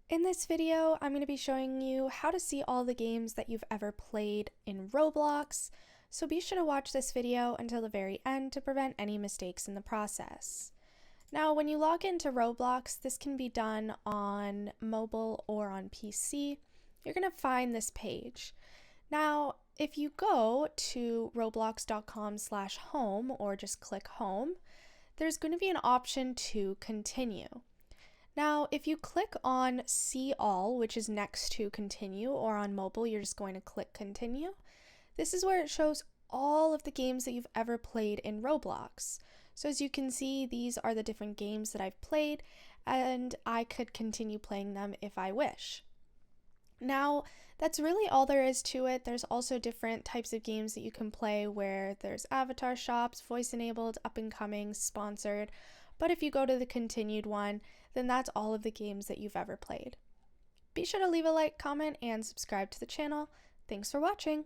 In this video, I'm going to be showing you how to see all the games that you've ever played in Roblox, so be sure to watch this video until the very end to prevent any mistakes in the process. Now, when you log into Roblox, this can be done on mobile or on PC. You're going to find this page. Now, if you go to roblox.com/home or just click home, there's going to be an option to continue. Now, if you click on See All, which is next to Continue, or on mobile, you're just going to click Continue. This is where it shows all of the games that you've ever played in Roblox. So as you can see, these are the different games that I've played, and I could continue playing them if I wish. Now, that's really all there is to it. There's also different types of games that you can play where there's avatar shops, voice enabled, up and coming, sponsored. But if you go to the continued one, then that's all of the games that you've ever played. Be sure to leave a like, comment, and subscribe to the channel. Thanks for watching!